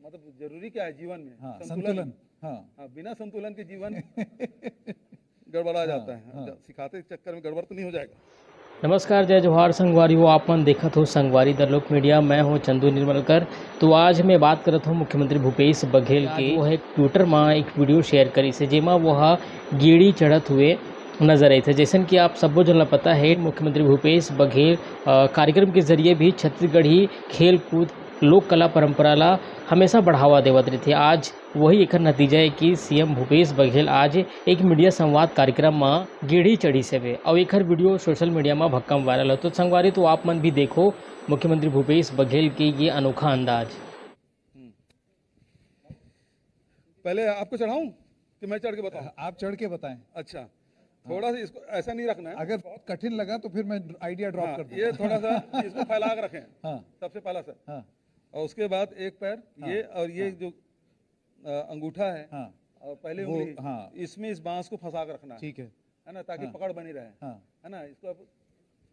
मतलब जरूरी क्या है जीवन में? हाँ, संतुलन। हाँ, बिना संतुलन के जीवन गड़बड़ा जाता है। सिखाते के चक्कर में गड़बड़ तो नहीं हो जाएगा। नमस्कार, जय जोहार संगवारी आप मन देखत हो संगवारी द लोक मीडिया। मैं हूं चंदू निर्मलकर। तो आज मैं बात करत हूं मुख्यमंत्री भूपेश बघेल के। वो एक ट्विटर में एक वीडियो शेयर करी से जेमा वह गेड़ी चढ़त हुए नजर आई थे। जैसन कि आप सबको जन पता है, मुख्यमंत्री भूपेश बघेल कार्यक्रम के जरिए भी छत्तीसगढ़ी खेल कूद लोक कला परंपरा ला हमेशा बढ़ावा देवत रही थे। आज वही एक नतीजा है कि सीएम भूपेश बघेल आज एक मीडिया संवाद कार्यक्रम में गेड़ी चढ़ी से वे और एक वीडियो सोशल मीडिया में भक्कम वायरल हो। तो संगवारी तो आप मन भी देखो मुख्यमंत्री भूपेश बघेल के ये अनोखा अंदाज। पहले आपको चढ़ाऊं कि मैं चढ़ के बताऊं? आप चढ़ के बताएं। अच्छा, थोड़ा सा इसको ऐसा नहीं रखना है। अगर बहुत कठिन लगा तो फिर मैं आइडिया ड्रॉप कर दूंगा। ये थोड़ा सा इसको फैला के रखें। हाँ, सबसे पहला सर। हाँ, और उसके बाद एक पैर ये और ये जो अंगूठा है हाँ, और पहले वो, उंगली, हाँ, इसमें इस बांस को फंसा कर रखना ठीक है। है ना, ताकि हाँ, पकड़ बनी रहे। हाँ, है ना, इसको अब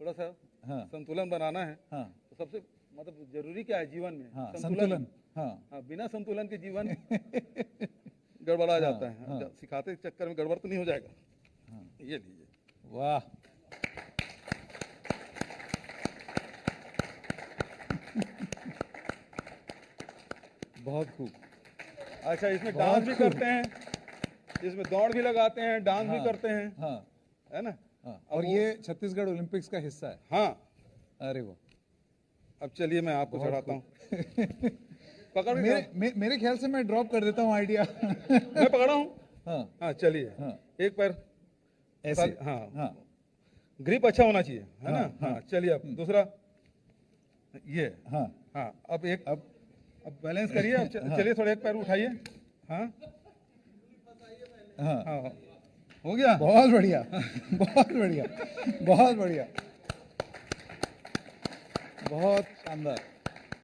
थोड़ा सा हाँ, संतुलन बनाना है। हाँ, तो सबसे मतलब जरूरी क्या है जीवन में? हाँ, संतुलन। हाँ, बिना संतुलन के जीवन गड़बड़ा जाता है। हाँ। सिखाते के चक्कर में गड़बड़ तो नहीं हो जाएगा। हाँ। ये लीजिए। वाह, बहुत खूब। अच्छा, इसमें डांस भी करते हैं, इसमें दौड़ भी लगाते हैं, डांस भी करते हैं। हाँ, है ना। हाँ, और ये छत्तीसगढ़ ओलंपिक्स का हिस्सा है। हाँ, अरे वाह, अब चलिए मैं आपको चढ़ाता हूँ। पकड़ के मेरे ख्याल से मैं ड्रॉप कर देता हूँ आइडिया। मैं पकड़ा हूँ। हाँ, हाँ, चलिए। हाँ, एक पैर ऐसे। हाँ, हाँ, ग्रिप अच्छा होना चाहिए, है ना। हाँ, हाँ, चलिए अब दूसरा ये। हाँ, हाँ, अब बैलेंस करिए। अब चलिए थोड़ा एक पैर उठाइए। हाँ, हाँ, हाँ, हो गया। बहुत बढ़िया, बहुत बढ़िया, बहुत बढ़िया, बहुत शानदार।